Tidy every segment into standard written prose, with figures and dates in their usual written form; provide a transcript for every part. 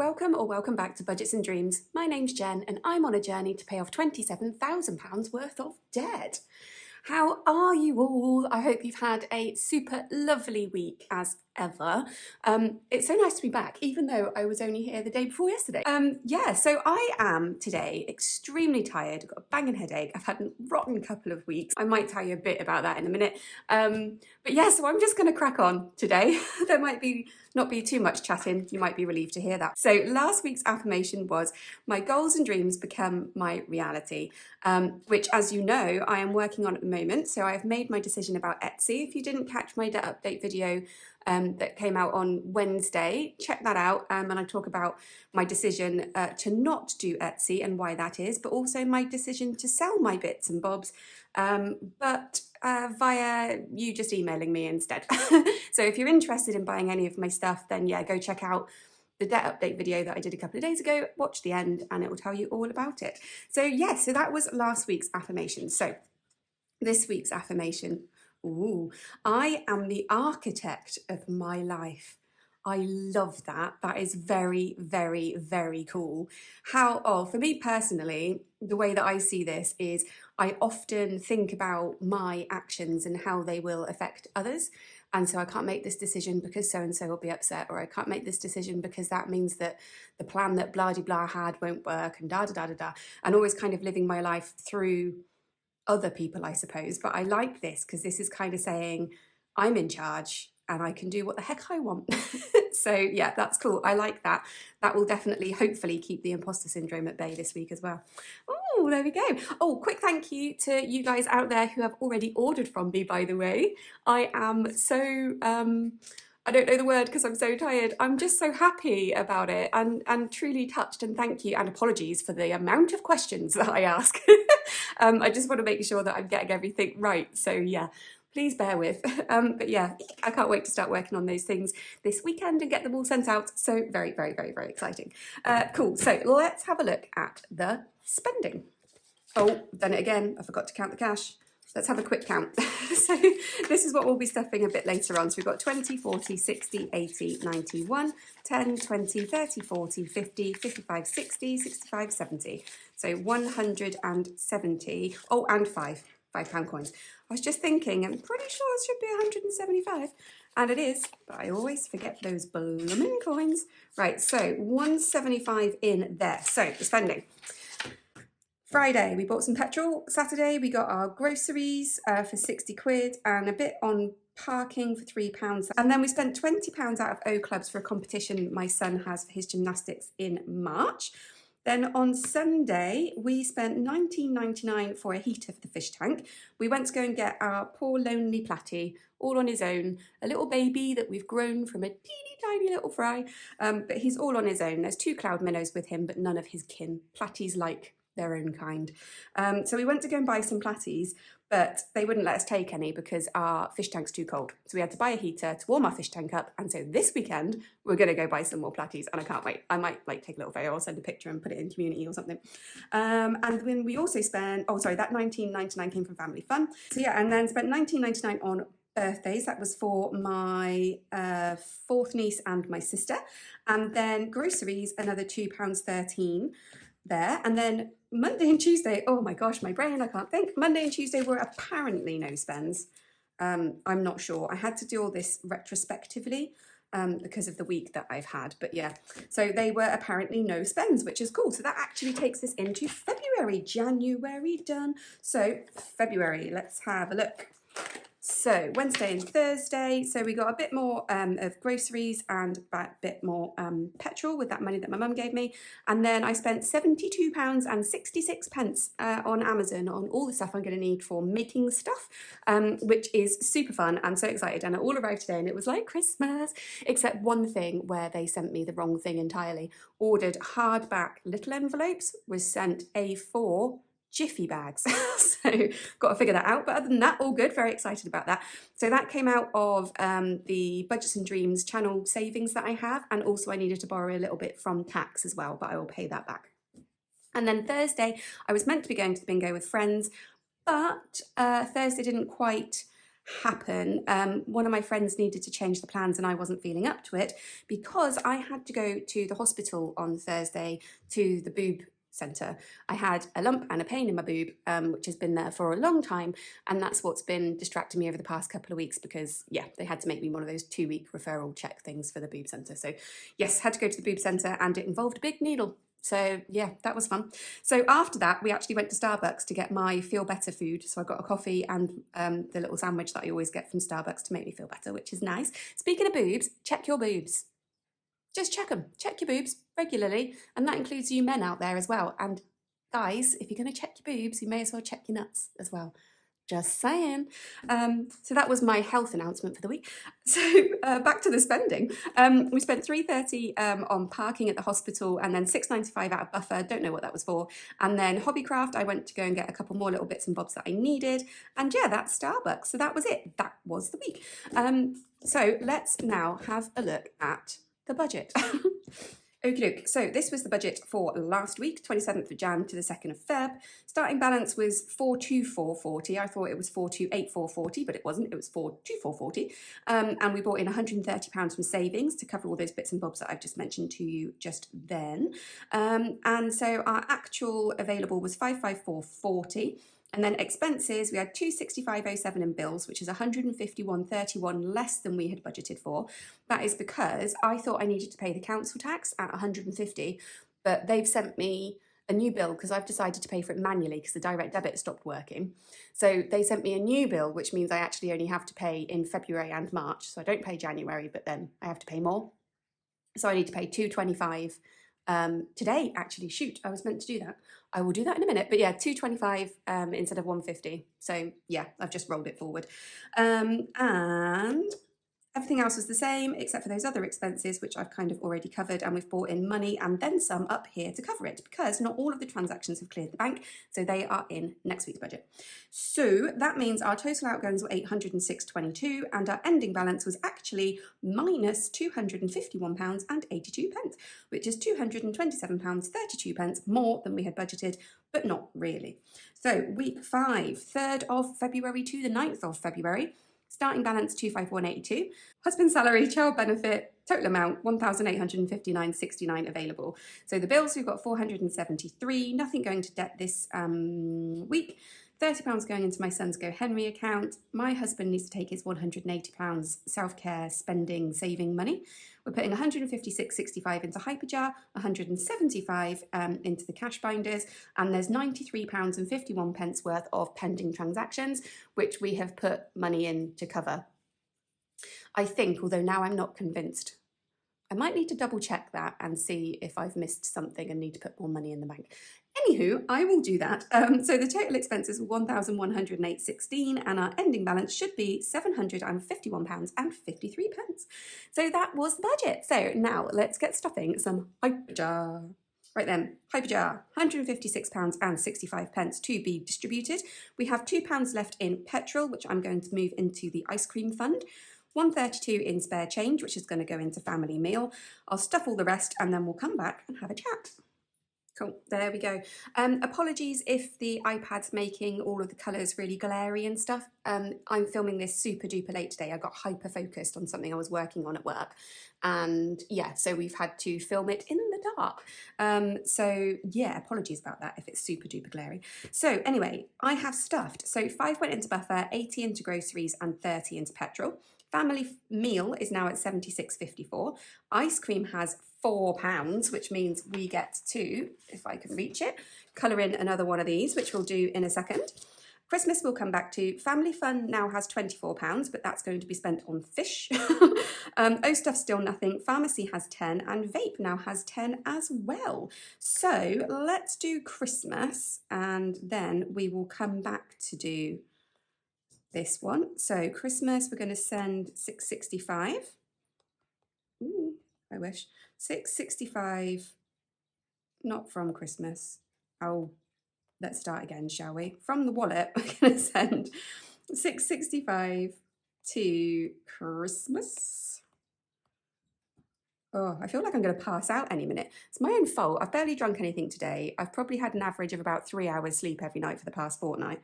Welcome or welcome back to Budgets and Dreams. My name's Jen and I'm on a journey to pay off £27,000 worth of debt. How are you all? I hope you've had a super lovely week as ever. It's so nice to be back, even though I was only here the day before yesterday. So I am today extremely tired. I've got a banging headache. I've had a rotten couple of weeks. I might tell you a bit about that in a minute. So I'm just going to crack on today. There might not be too much chatting. You might be relieved to hear that. So last week's affirmation was, my goals and dreams become my reality, which, as you know, I am working on at the moment. So I've made my decision about Etsy. If you didn't catch my debt update video that came out on Wednesday, check that out, and I talk about my decision to not do Etsy and why that is, but also my decision to sell my bits and bobs, but via you just emailing me instead. So if you're interested in buying any of my stuff, then yeah, go check out the debt update video that I did a couple of days ago. Watch the end and it will tell you all about it. So yeah, so that was last week's affirmation. So this week's affirmation, I am the architect of my life. I love that. That is very, very, very cool. For me personally, the way that I see this is I often think about my actions and how they will affect others. And so I can't make this decision because so-and-so will be upset, or I can't make this decision because that means that the plan that blah-de-blah had won't work, and da-da-da-da-da. And always kind of living my life through other people, I suppose. But I like this because this is kind of saying I'm in charge and I can do what the heck I want. So yeah, that's cool. I like that. That will definitely, hopefully, keep the imposter syndrome at bay this week as well. Oh, there we go. Oh, quick thank you to you guys out there who have already ordered from me, by the way. I am so, I don't know the word because I'm so tired. I'm just so happy about it and truly touched, and thank you and apologies for the amount of questions that I ask. I just want to make sure that I'm getting everything right. So yeah, please bear with. But yeah, I can't wait to start working on those things this weekend and get them all sent out. So very, very, very, very exciting. Cool. So let's have a look at the spending. Oh, done it again. I forgot to count the cash. Let's have a quick count. So this is what we'll be stuffing a bit later on. So we've got 20, 40, 60, 80, 91, 10, 20, 30, 40, 50, 55, 60, 65, 70. So 170. Oh, and £5 coins. I was just thinking, I'm pretty sure it should be 175. And it is, but I always forget those blooming coins. Right, so 175 in there. So the spending. Friday, we bought some petrol. Saturday, we got our groceries for 60 quid and a bit on parking for £3. And then we spent £20 out of O Clubs for a competition my son has for his gymnastics in March. Then on Sunday, we spent £19.99 for a heater for the fish tank. We went to go and get our poor lonely Platty, all on his own, a little baby that we've grown from a teeny tiny little fry, but he's all on his own. There's 2 cloud minnows with him, but none of his kin. Platty's like their own kind. So we went to go and buy some platties, but they wouldn't let us take any because our fish tank's too cold. So we had to buy a heater to warm our fish tank up. And so this weekend, we're going to go buy some more platties, and I can't wait. I might take a little photo or send a picture and put it in community or something. And then we also spent, that £19.99 came from Family Fun. So yeah, and then spent £19.99 on birthdays. That was for my 4th niece and my sister. And then groceries, another £2.13 there. And then Monday and Tuesday, oh my gosh, my brain, I can't think. Monday and Tuesday were apparently no spends. I'm not sure. I had to do all this retrospectively because of the week that I've had. But yeah, so they were apparently no spends, which is cool. So that actually takes us into February. January done. So February, let's have a look. So Wednesday and Thursday, so we got a bit more of groceries and a bit more petrol with that money that my mum gave me. And then I spent £72.66 on Amazon on all the stuff I'm going to need for making stuff, which is super fun. I'm so excited. And it all arrived today and it was like Christmas, except one thing where they sent me the wrong thing entirely. Ordered hardback little envelopes, was sent A4 Jiffy bags. So got to figure that out, but other than that, all good. Very excited about that. So that came out of the Budgets and Dreams channel savings that I have, and also I needed to borrow a little bit from tax as well, but I will pay that back. And then Thursday I was meant to be going to the bingo with friends, but Thursday didn't quite happen. One of my friends needed to change the plans and I wasn't feeling up to it because I had to go to the hospital on Thursday to the boob centre. I had a lump and a pain in my boob, which has been there for a long time, and that's what's been distracting me over the past couple of weeks because, yeah, they had to make me one of those 2-week referral check things for the boob centre. So, yes, had to go to the boob centre and it involved a big needle. So yeah, that was fun. So after that, we actually went to Starbucks to get my feel better food. So I got a coffee and the little sandwich that I always get from Starbucks to make me feel better, which is nice. Speaking of boobs, check your boobs. Just check them. Check your boobs regularly. And that includes you men out there as well. And guys, if you're going to check your boobs, you may as well check your nuts as well. Just saying. So that was my health announcement for the week. So back to the spending. We spent £3.30 on parking at the hospital and then £6.95 out of buffer. Don't know what that was for. And then Hobbycraft, I went to go and get a couple more little bits and bobs that I needed. And yeah, that's Starbucks. So that was it. That was the week. So let's now have a look at the budget. Okie doke, so this was the budget for last week, 27th of Jan to the 2nd of Feb. Starting balance was 42440. I thought it was 428,440, but it wasn't, it was 42440. And we brought in £130 from savings to cover all those bits and bobs that I've just mentioned to you just then. And so our actual available was 55440. And then expenses, we had 265.07 in bills, which is 151.31 less than we had budgeted for. That is because I thought I needed to pay the council tax at 150, but they've sent me a new bill because I've decided to pay for it manually because the direct debit stopped working. So they sent me a new bill, which means I actually only have to pay in February and March. So I don't pay January, but then I have to pay more. So I need to pay 225 today, actually. Shoot, I was meant to do that. I will do that in a minute, but yeah, 225 instead of 150. So yeah, I've just rolled it forward. And everything else was the same except for those other expenses, which I've kind of already covered, and we've brought in money and then some up here to cover it because not all of the transactions have cleared the bank, so they are in next week's budget. So that means our total outgoings were 806.22 and our ending balance was actually minus £251.82, which is £227.32 more than we had budgeted, but not really. So week 5, 3rd of February to the 9th of February, starting balance 251.82, husband salary, child benefit, total amount 1,859.69 available. So the bills, we've got 473, nothing going to debt this week. £30 going into my son's Go Henry account. My husband needs to take his £180 self-care spending saving money. We're putting 156.65 into hyperjar, 175 into the cash binders, and there's £93.51 worth of pending transactions, which we have put money in to cover. I think, although now I'm not convinced. I might need to double check that and see if I've missed something and need to put more money in the bank. Anywho, I will do that. So the total expenses were £1,108.16 and our ending balance should be £751.53. So that was the budget. So now let's get stuffing some hyperjar. Right then, hyperjar, £156.65 to be distributed. We have £2 left in petrol, which I'm going to move into the ice cream fund. 132 in spare change, which is going to go into family meal. I'll stuff all the rest and then we'll come back and have a chat. Cool, there we go. Apologies if the iPad's making all of the colours really glary and stuff. I'm filming this super duper late today. I got hyper focused on something I was working on at work. And yeah, so we've had to film it in the dark. So yeah, apologies about that if it's super duper glary. So anyway, I have stuffed. So 5 went into buffer, 80 into groceries and 30 into petrol. Family meal is now at £76.54. Ice cream has £4, which means we get to, if I can reach it, colour in another one of these, which we'll do in a second. Christmas we'll come back to. Family fun now has £24, but that's going to be spent on fish. O Stuff still nothing. Pharmacy has 10 and vape now has 10 as well. So let's do Christmas and then we will come back to do this one. So Christmas, we're going to send 665. Ooh, I wish. 665, not from Christmas. Oh, let's start again, shall we? From the wallet, we're going to send 665 to Christmas. Oh, I feel like I'm going to pass out any minute. It's my own fault. I've barely drunk anything today. I've probably had an average of about 3 hours sleep every night for the past fortnight.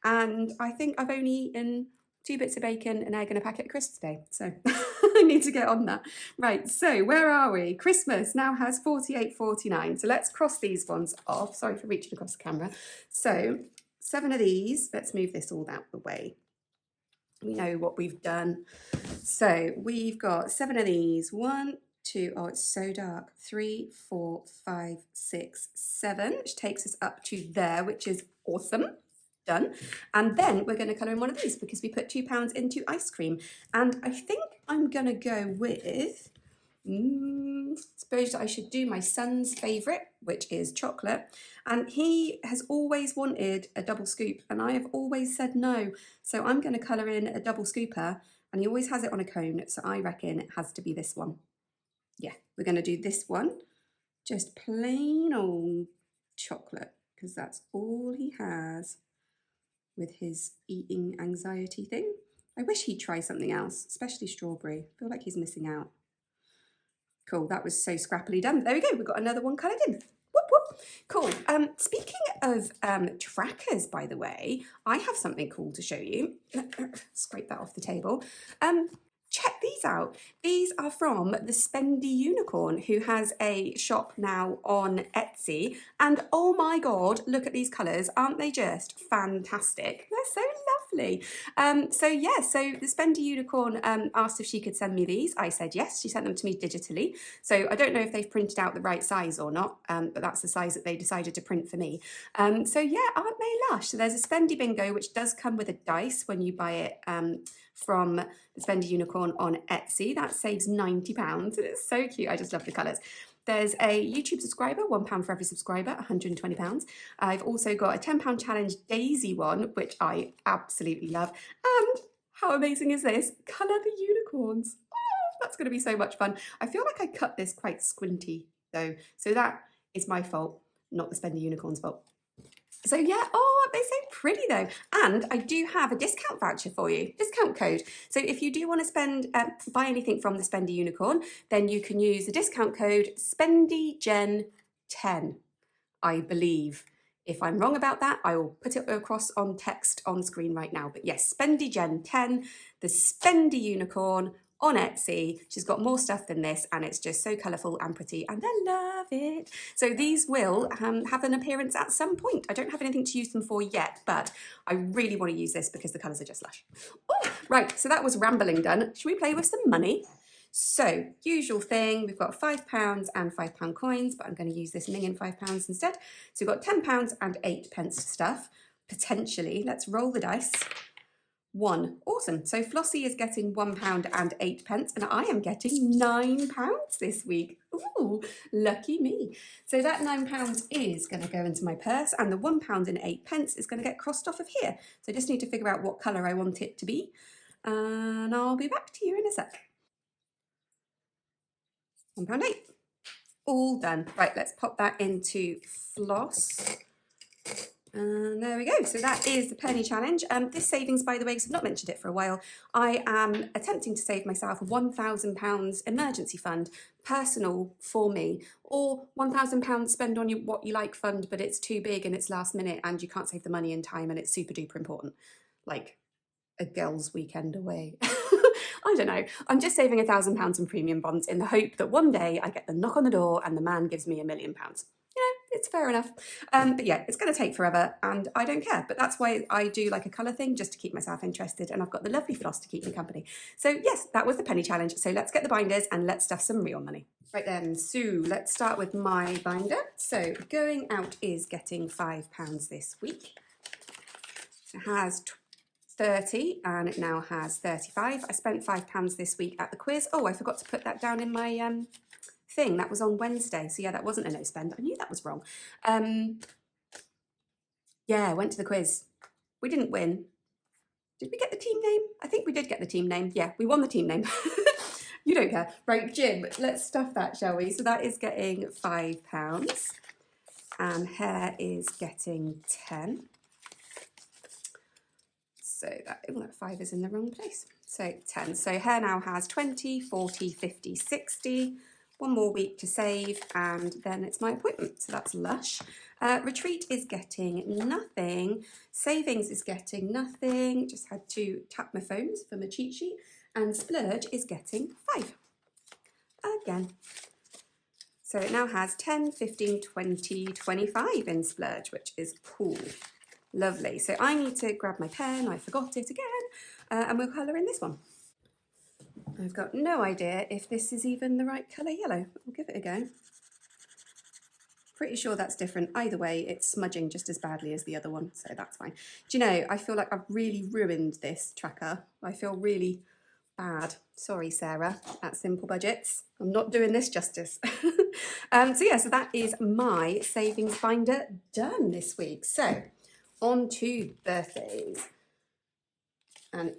And I think I've only eaten 2 bits of bacon, an egg and a packet of crisps today. So I need to get on that. Right, so where are we? Christmas now has 48.49. So let's cross these ones off. Sorry for reaching across the camera. So 7 of these. Let's move this all out the way. We know what we've done. So we've got 7 of these. 1, 2, oh, it's so dark. 3, 4, 5, 6, 7, which takes us up to there, which is awesome. Done. And then we're going to colour in one of these because we put £2 into ice cream. And I think I'm going to go with, suppose I should do my son's favourite, which is chocolate. And he has always wanted a double scoop and I have always said no. So I'm going to colour in a double scooper and he always has it on a cone. So I reckon it has to be this one. Yeah, we're going to do this one. Just plain old chocolate because that's all he has with his eating anxiety thing. I wish he'd try something else, especially strawberry. I feel like he's missing out. Cool, that was so scrappily done. There we go, we've got another one coloured in. Whoop, whoop. Cool. Speaking of trackers, by the way, I have something cool to show you. Scrape that off the table. Check these out. These are from the Spendy Unicorn, who has a shop now on Etsy. And oh my God, look at these colours. Aren't they just fantastic? They're so lovely. So the Spendy Unicorn asked if she could send me these. I said yes. She sent them to me digitally. So I don't know if they've printed out the right size or not, but that's the size that they decided to print for me. So yeah, aren't they lush? So there's a Spendy Bingo, which does come with a dice when you buy it from the Spendy Unicorn on Etsy. That saves £90. It's so cute. I just love the colours. There's a YouTube subscriber, £1 for every subscriber, £120. I've also got a £10 challenge Daisy one, which I absolutely love. And how amazing is this? Colour the unicorns. Oh, that's going to be so much fun. I feel like I cut this quite squinty though. So that is my fault, not the Spendy Unicorn's fault. So yeah, oh, they're so pretty though. And I do have a discount voucher for you, discount code. So if you do want to buy anything from the Spendy Unicorn, then you can use the discount code SpendyGen10, I believe. If I'm wrong about that, I will put it across on text on screen right now. But yes, SpendyGen10, the Spendy Unicorn on Etsy. She's got more stuff than this and it's just so colourful and pretty and I love it. So these will have an appearance at some point. I don't have anything to use them for yet, but I really want to use this because the colours are just lush. Oh, right, so that was rambling done. Should we play with some money? So, usual thing, we've got £5 and £5 coins, but I'm going to use this minging £5 instead. So we've got £10 and 8 pence stuff, potentially. Let's roll the dice. 1. Awesome. So Flossie is getting £1 and 8 pence, and I am getting £9 this week. Ooh, lucky me. So that £9 is going to go into my purse, and the £1 and 8 pence is going to get crossed off of here. So I just need to figure out what colour I want it to be, and I'll be back to you in a sec. £1 8. All done. Right, let's pop that into Floss. And there we go. So that is the penny challenge. This savings, by the way, because I've not mentioned it for a while, I am attempting to save myself a £1,000 emergency fund, personal for me, or £1,000 spend on what you like fund, but it's too big and it's last minute and you can't save the money in time and it's super duper important, like a girls' weekend away. I don't know. I'm just saving £1,000 in premium bonds in the hope that one day I get the knock on the door and the man gives me £1 million. You know, it's fair enough. But yeah, it's going to take forever and I don't care. But that's why I do like a colour thing, just to keep myself interested. And I've got the lovely Floss to keep me company. So yes, that was the penny challenge. So let's get the binders and let's stuff some real money. Right then, so let's start with my binder. So going out is getting £5 this week. It has 30 and it now has 35. I spent £5 this week at the quiz. Oh, I forgot to put that down in my thing. That was on Wednesday. So yeah, that wasn't a no spend. I knew that was wrong. Yeah, I went to the quiz. We didn't win. Did we get the team name? I think we did get the team name. Yeah, we won the team name. You don't care. Right, Jim, let's stuff that, shall we? So that is getting £5 and hair is getting 10. So that 5 is in the wrong place. So 10. So hair now has 20, 40, 50, 60. one more week to save, and then it's my appointment, so that's lush. Retreat is getting nothing. Savings is getting nothing. Just had to tap my phones for my cheat sheet. And Splurge is getting 5 again. So it now has 10, 15, 20, 25 in Splurge, which is cool. Lovely. So I need to grab my pen. I forgot it again. And we'll colour in this one. I've got no idea if this is even the right colour yellow. We'll give it a go. Pretty sure that's different. Either way, it's smudging just as badly as the other one, so that's fine. Do you know, I feel like I've really ruined this tracker. I feel really bad. Sorry, Sarah, at Simple Budgets. I'm not doing this justice. So yeah, so that is my savings binder done this week. So on to birthdays. And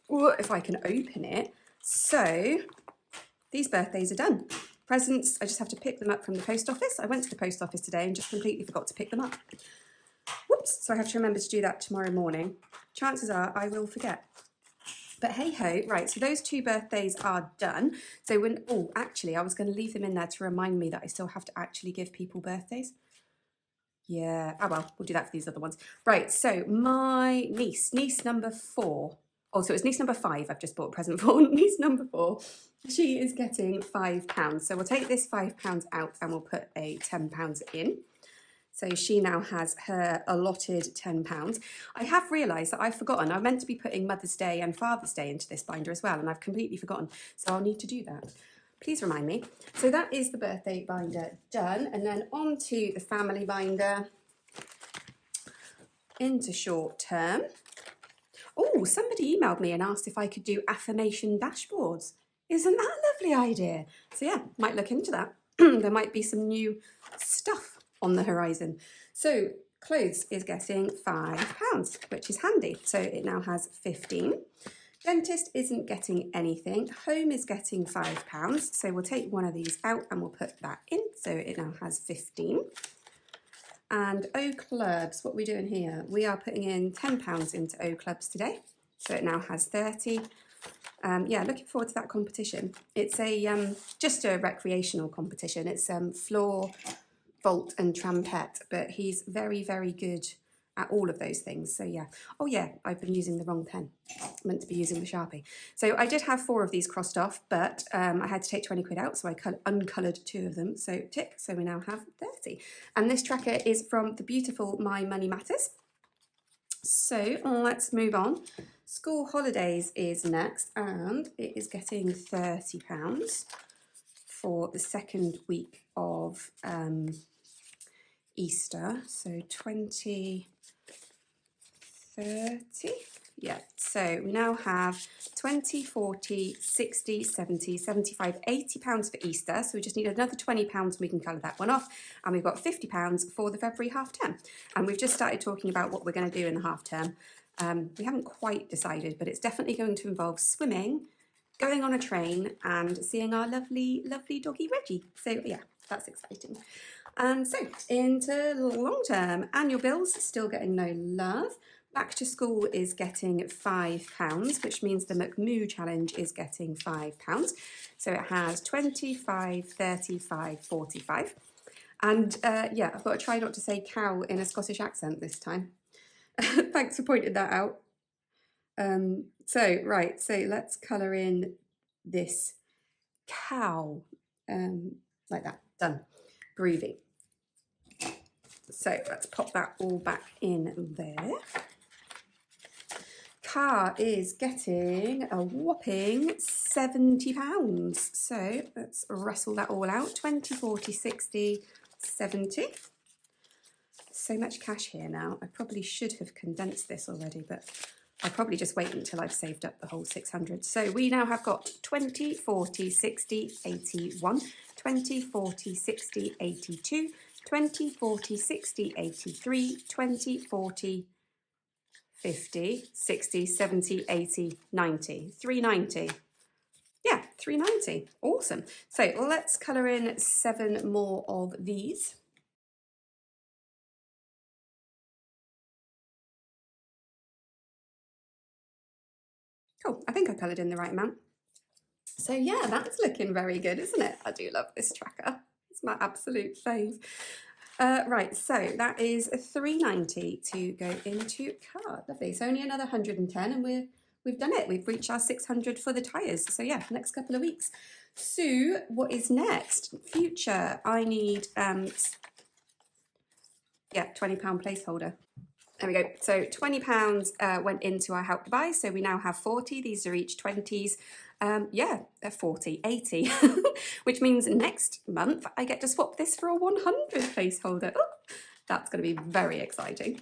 if I can open it. So these birthdays are done. Presents, I just have to pick them up from the post office. I went to the post office today and just completely forgot to pick them up. Whoops, so I have to remember to do that tomorrow morning. Chances are I will forget. But hey ho, right, so those 2 birthdays are done. So when, oh, actually, I was going to leave them in there to remind me that I still have to actually give people birthdays. Yeah, oh well, we'll do that for these other ones. Right, so my niece number 4. Oh, so it's niece number 5 I've just bought a present for. Niece number 4, she is getting £5. So we'll take this £5 out and we'll put a £10 in. So she now has her allotted £10. I have realised that I've forgotten. I meant to be putting Mother's Day and Father's Day into this binder as well, and I've completely forgotten. So I'll need to do that. Please remind me. So that is the birthday binder done. And then on to the family binder. Into short term. Oh, somebody emailed me and asked if I could do affirmation dashboards. Isn't that a lovely idea? So yeah, might look into that. There might be some new stuff on the horizon. So clothes is getting £5, which is handy. So it now has 15. Dentist isn't getting anything. Home is getting £5. So we'll take one of these out and we'll put that in. So it now has 15. And O Clubs, what are we doing here? We are putting in £10 into O Clubs today. So it now has 30. Yeah, looking forward to that competition. It's a just a recreational competition. It's floor, vault and trampette, but he's very, very good at all of those things. So yeah. Oh yeah, I've been using the wrong pen. I meant to be using the Sharpie. So I did have 4 of these crossed off, but I had to take 20 quid out, so I uncoloured 2 of them. So tick, so we now have 30. And this tracker is from the beautiful My Money Matters. So let's move on. School holidays is next, and it is getting £30 for the second week of Easter. So 20, 30. Yeah, so we now have 20, 40, 60, 70, 75, £80 for Easter. So we just need another £20 and we can colour that one off. And we've got £50 for the February half term. And we've just started talking about what we're going to do in the half term. We haven't quite decided, but it's definitely going to involve swimming, going on a train and seeing our lovely, lovely doggy Reggie. So yeah, that's exciting. And so into long term, annual bills still getting no love. Back to school is getting £5, which means the McMoo challenge is getting £5. So it has 25, 35, 45. And yeah, I've got to try not to say cow in a Scottish accent this time. Thanks for pointing that out. So let's colour in this cow, like that, done. Groovy. So let's pop that all back in there. Car is getting a whopping £70. So let's rustle that all out. 20, 40, 60, 70. So much cash here now. I probably should have condensed this already, but I'll probably just wait until I've saved up the whole 600. So we now have got 20, 40, 60, 81, 20, 40, 60, 82, 20, 40, 60, 83, 20, 40, 50, 60, 70, 80, 90, 390. Yeah, 390. Awesome. So let's colour in 7 more of these. Cool. I think I coloured in the right amount. So yeah, that's looking very good, isn't it? I do love this tracker. It's my absolute fave. Right, so that is $3.90 to go into card. Lovely. So only another 110 and we've done it. We've reached our 600 for the tyres. So yeah, next couple of weeks. Sue, what is next? Future, I need, yeah, £20 placeholder. There we go. So £20 went into our Help to Buy. So we now have 40. These are each 20s. Yeah, 40, 80, which means next month I get to swap this for a 100 placeholder. Oh, that's going to be very exciting.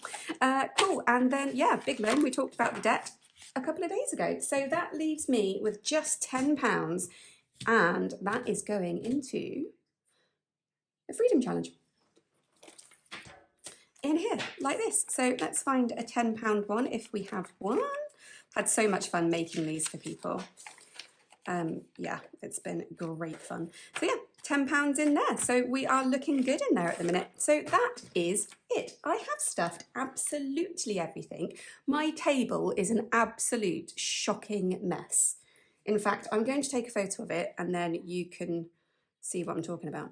Cool. And then, yeah, big loan. We talked about the debt a couple of days ago. So that leaves me with just £10, and that is going into the Freedom Challenge. In here, like this. So let's find a £10 one if we have one. Had so much fun making these for people. Yeah, it's been great fun. So yeah, £10 in there. So we are looking good in there at the minute. So that is it. I have stuffed absolutely everything. My table is an absolute shocking mess. In fact, I'm going to take a photo of it and then you can see what I'm talking about.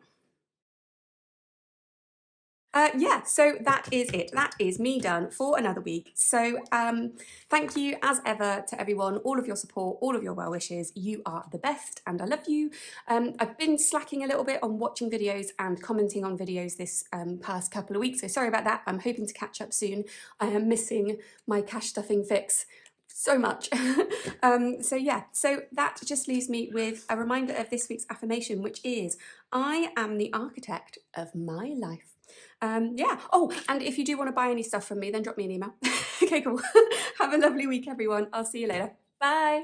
Yeah, so that is it. That is me done for another week. So thank you as ever to everyone, all of your support, all of your well wishes. You are the best and I love you. I've been slacking a little bit on watching videos and commenting on videos this past couple of weeks. So sorry about that. I'm hoping to catch up soon. I am missing my cash stuffing fix so much. So yeah, so that just leaves me with a reminder of this week's affirmation, which is, I am the architect of my life. Yeah. Oh, and if you do want to buy any stuff from me, then drop me an email. Okay, cool. Have a lovely week, everyone. I'll see you later. Bye.